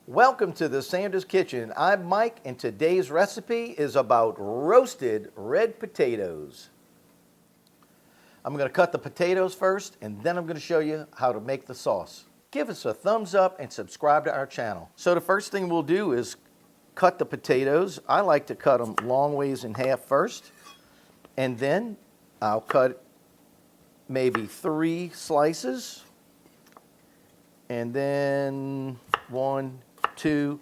Welcome to the Sanders Kitchen. I'm Mike, and today's recipe is about roasted red potatoes. I'm going to cut the potatoes first, and then I'm going to show you how to make the sauce. Give us a thumbs up and subscribe to our channel. So the first thing we'll do is cut the potatoes. I like to cut them long ways in half first, and then I'll cut maybe 3 slices, and then 1, 2,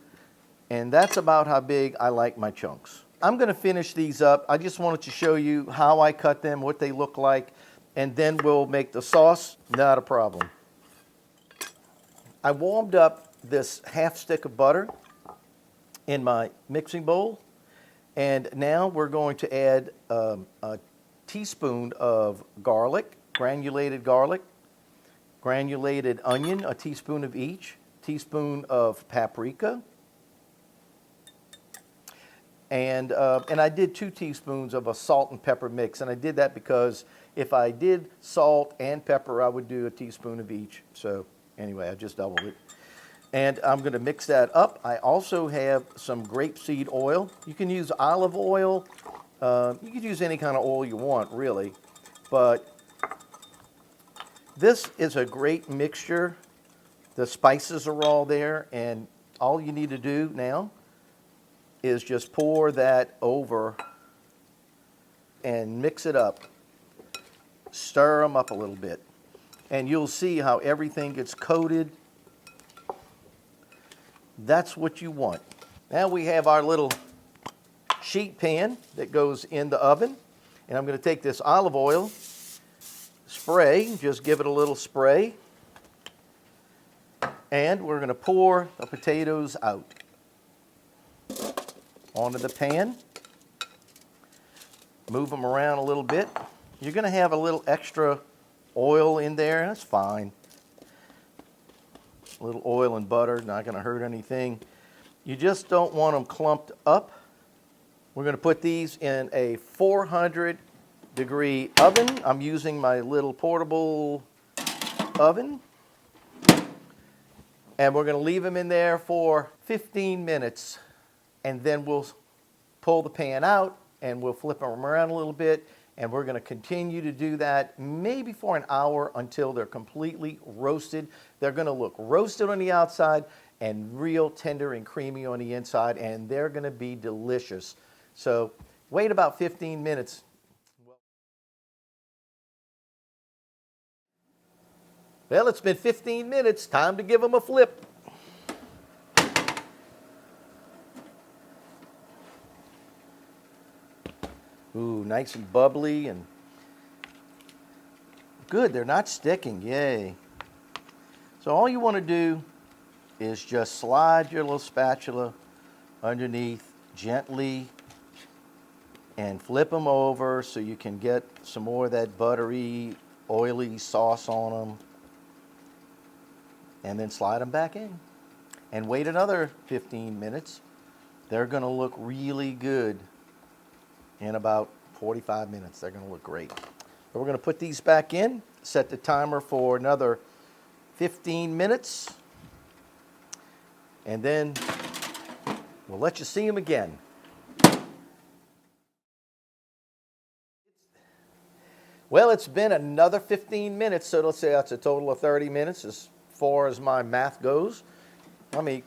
and that's about how big I like my chunks. I'm going to finish these up. I just wanted to show you how I cut them, what they look like, and then we'll make the sauce. Not a problem. I warmed up this half stick of butter in my mixing bowl, and now we're going to add a teaspoon of garlic, granulated onion, a teaspoon of each, teaspoon of paprika, and I did 2 teaspoons of a salt and pepper mix, and I did that because if I did salt and pepper, I would do a teaspoon of each. So anyway, I just doubled it. And I'm going to mix that up. I also have some grapeseed oil. You can use olive oil. You could use any kind of oil you want, really. But this is a great mixture. The spices are all there, and all you need to do now is just pour that over and mix it up. Stir them up a little bit, and you'll see how everything gets coated. That's what you want. Now we have our little sheet pan that goes in the oven, and I'm going to take this olive oil spray, just give it a little spray, and we're going to pour the potatoes out onto the pan. Move them around a little bit. You're going to have a little extra oil in there. That's fine. A little oil and butter, not going to hurt anything. You just don't want them clumped up. We're going to put these in a 400-degree oven. I'm using my little portable oven. And we're going to leave them in there for 15 minutes. And then we'll pull the pan out and we'll flip them around a little bit. And we're going to continue to do that maybe for an hour until they're completely roasted. They're going to look roasted on the outside and real tender and creamy on the inside, and they're going to be delicious. So wait about 15 minutes. Well, it's been 15 minutes. Time to give them a flip. Ooh, nice and bubbly and good. They're not sticking. Yay. So all you want to do is just slide your little spatula underneath gently and flip them over so you can get some more of that buttery, oily sauce on them. And then slide them back in. And wait another 15 minutes. They're going to look really good. In about 45 minutes, they're going to look great. So we're going to put these back in, set the timer for another 15 minutes, and then we'll let you see them again. Well, it's been another 15 minutes, so let's say that's a total of 30 minutes as far as my math goes. Let me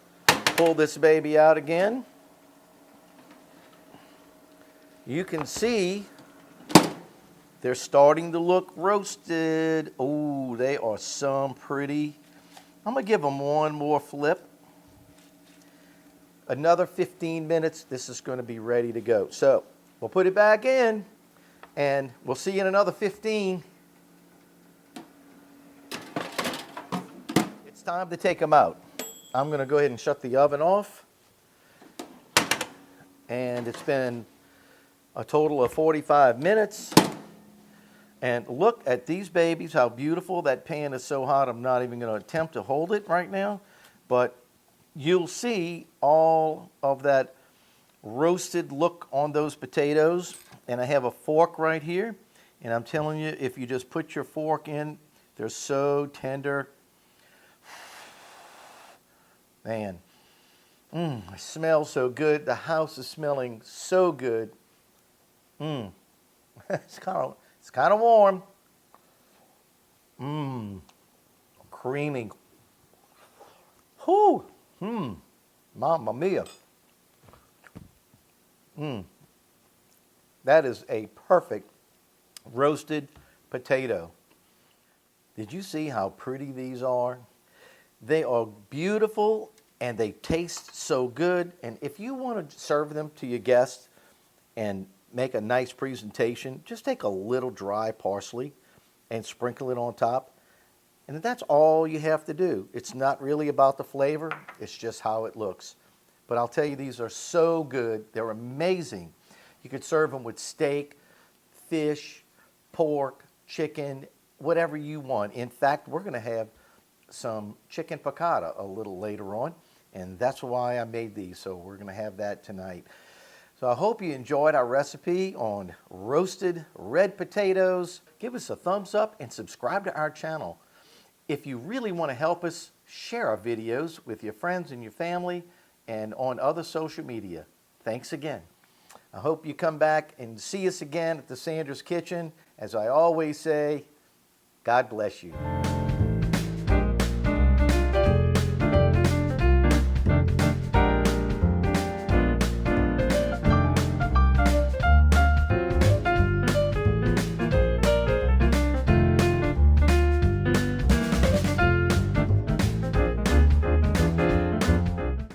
pull this baby out again. You can see they're starting to look roasted. Oh, they are some pretty. I'm going to give them one more flip. Another 15 minutes, this is going to be ready to go. So we'll put it back in, and we'll see you in another 15. It's time to take them out. I'm going to go ahead and shut the oven off. And it's been a total of 45 minutes. And look at these babies, how beautiful. That pan is so hot, I'm not even going to attempt to hold it right now. But you'll see all of that roasted look on those potatoes. And I have a fork right here. And I'm telling you, if you just put your fork in, they're so tender. Man, It smells so good. The house is smelling so good. It's kind of warm. Creamy. Whoo. Mamma mia. That is a perfect roasted potato. Did you see how pretty these are? They are beautiful and they taste so good. And if you want to serve them to your guests and make a nice presentation, just take a little dry parsley and sprinkle it on top. And that's all you have to do. It's not really about the flavor, it's just how it looks. But I'll tell you, these are so good. They're amazing. You could serve them with steak, fish, pork, chicken, whatever you want. In fact, we're going to have some chicken piccata a little later on, and that's why I made these. So we're going to have that tonight. So I hope you enjoyed our recipe on roasted red potatoes. Give us a thumbs up and subscribe to our channel. If you really want to help us, share our videos with your friends and your family and on other social media. Thanks again. I hope you come back and see us again at the Sanders Kitchen. As I always say, God bless you.